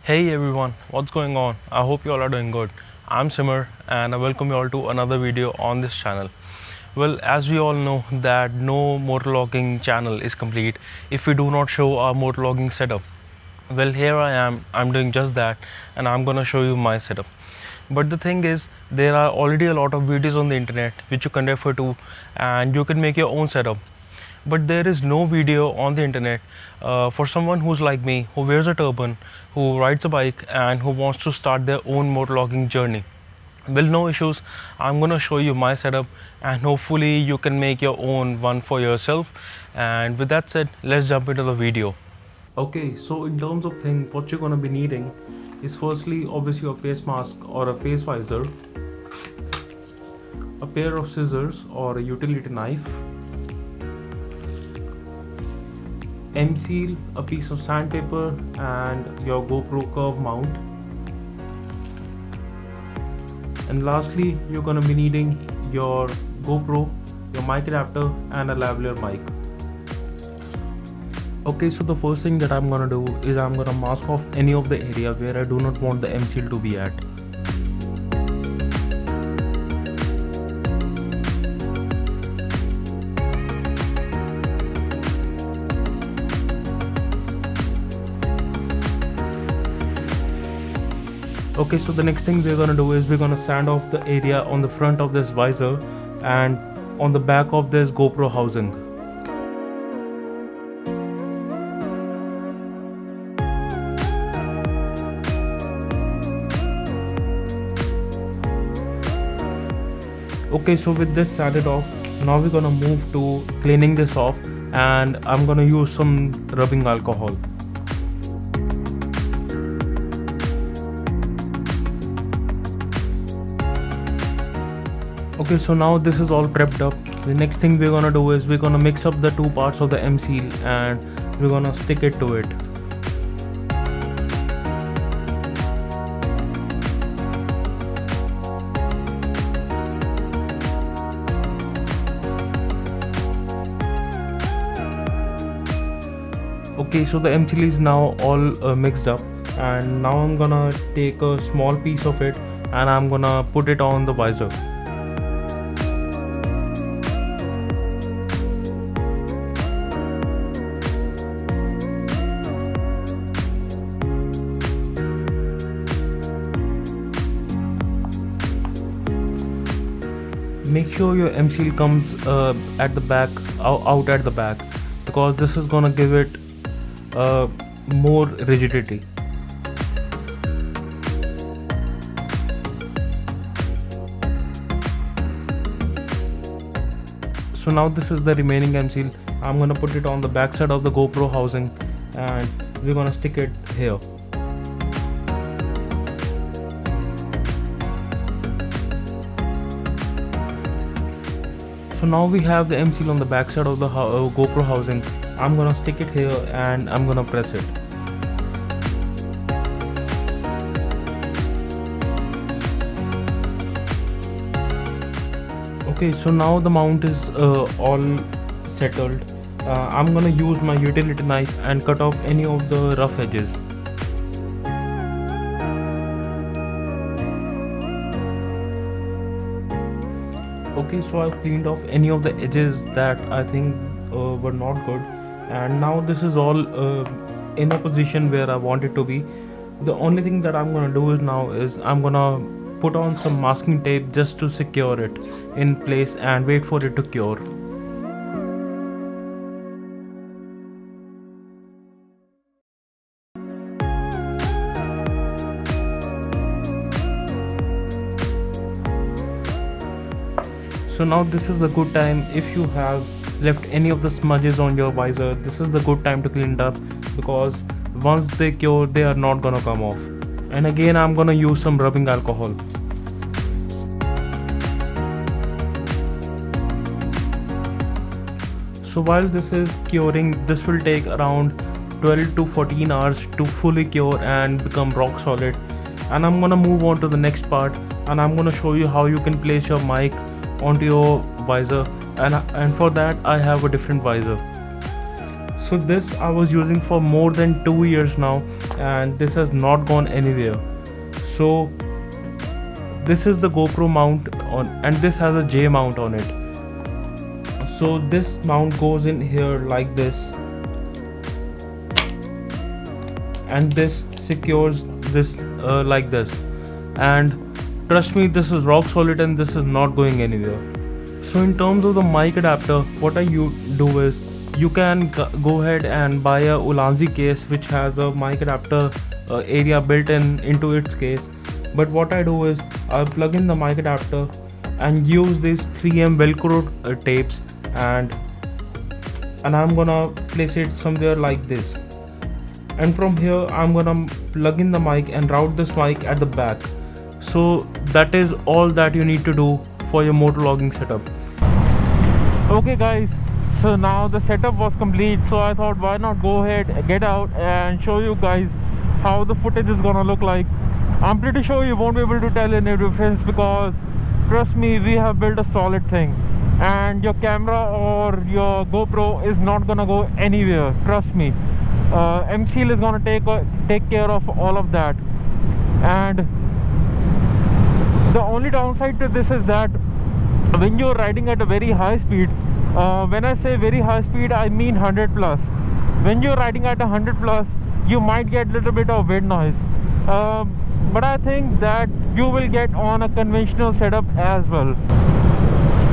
Hey everyone, what's going on? I hope you all are doing good. I'm Simmer and I welcome you all to another video on this channel. Well, as we all know that no motorlogging channel is complete if we do not show our motorlogging setup. Well, here I am, I'm doing just that and I'm gonna show you my setup. But the thing is, there are already a lot of videos on the internet which you can refer to and you can make your own setup, but there is no video on the internet for someone who's like me, who wears a turban, who rides a bike and who wants to start their own motorlogging journey. Well, no issues, I'm gonna show you my setup and hopefully you can make your own one for yourself. And with that said, let's jump into the video. Okay, so in terms of things, what you're gonna be needing is firstly obviously a face mask or a face visor, a pair of scissors or a utility knife, M-seal, a piece of sandpaper and your GoPro curve mount. And lastly, you're gonna be needing your GoPro, your mic adapter and a lavalier mic. Okay, so the first thing that I'm gonna do is I'm gonna mask off any of the area where I do not want the M-seal to be at. Okay, so the next thing we're gonna do is we're gonna sand off the area on the front of this visor and on the back of this GoPro housing. Okay, so with this sanded off, now we're gonna move to cleaning this off and I'm gonna use some rubbing alcohol. Okay, so now this is all prepped up. The next thing we're gonna do is we're gonna mix up the two parts of the M-seal and we're gonna stick it to it. Okay, so the M-seal is now all mixed up and now I'm gonna take a small piece of it and I'm gonna put it on the visor. Make sure your M-seal comes at the back, out at the back, because this is gonna give it more rigidity. So now this is the remaining M-seal. I'm gonna put it on the back side of the GoPro housing and we're gonna stick it here. So now we have the M-seal on the back side of the GoPro housing. I'm gonna stick it here and I'm gonna press it. Okay, so now the mount is all settled. I'm gonna use my utility knife and cut off any of the rough edges. Okay, so I've cleaned off any of the edges that I think were not good, and now this is all in a position where I want it to be. The only thing that I'm gonna do is I'm gonna put on some masking tape just to secure it in place and wait for it to cure. So now this is the good time. If you have left any of the smudges on your visor, this is the good time to clean it up, because once they cure they are not gonna come off. And again I'm gonna use some rubbing alcohol. So while this is curing, this will take around 12 to 14 hours to fully cure and become rock solid. And I'm gonna move on to the next part and I'm gonna show you how you can place your mic onto your visor, and for that I have a different visor. So this I was using for more than 2 years now, and this has not gone anywhere. So this is the GoPro mount on, and this has a J mount on it. So this mount goes in here like this, and this secures this like this, and trust me, this is rock solid and this is not going anywhere. So in terms of the mic adapter, what you do is you can go ahead and buy a Ulanzi case which has a mic adapter area built into its case. But what I do is I plug in the mic adapter and use these 3M Velcro tapes, and I'm gonna place it somewhere like this. And from here I'm gonna plug in the mic and route this mic at the back. So that is all that you need to do for your motovlogging setup. Okay guys, so now the setup was complete, so I thought why not go ahead, get out and show you guys how the footage is gonna look like. I'm pretty sure you won't be able to tell any difference, because trust me, we have built a solid thing, and your camera or your GoPro is not gonna go anywhere, trust me. M-Seal is gonna take care of all of that. And the only downside to this is that when you're riding at a very high speed, when I say very high speed, I mean 100 plus. When you're riding at 100 plus, you might get a little bit of wind noise, but I think that you will get on a conventional setup as well,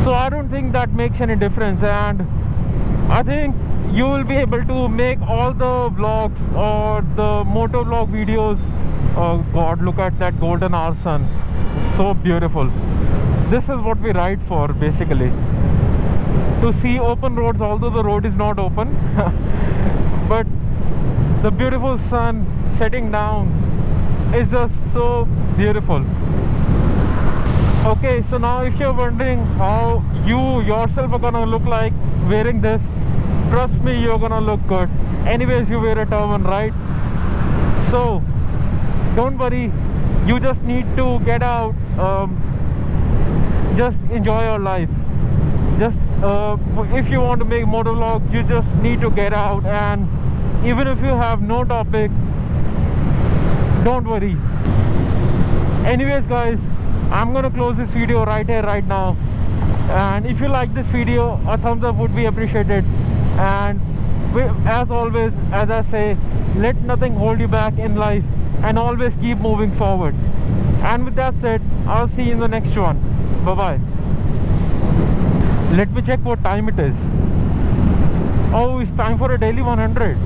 so I don't think that makes any difference. And I think you will be able to make all the vlogs or the motor vlog videos. Oh god, look at that golden hour sun, so beautiful. This is what we ride for, basically, to see open roads, although the road is not open. But the beautiful sun setting down is just so beautiful. Okay, so now if you're wondering how you yourself are gonna look like wearing this, trust me, you're gonna look good. Anyways, you wear a turban, right? So don't worry, you just need to get out, just enjoy your life. Just if you want to make motovlogs, you just need to get out, and even if you have no topic, don't worry. Anyways guys, I'm gonna close this video right here, right now. And if you like this video, a thumbs up would be appreciated. And as always, as I say, let nothing hold you back in life, and always keep moving forward. And with that said, I'll see you in the next one. Bye bye. Let me check what time it is. Oh, it's time for a daily 100.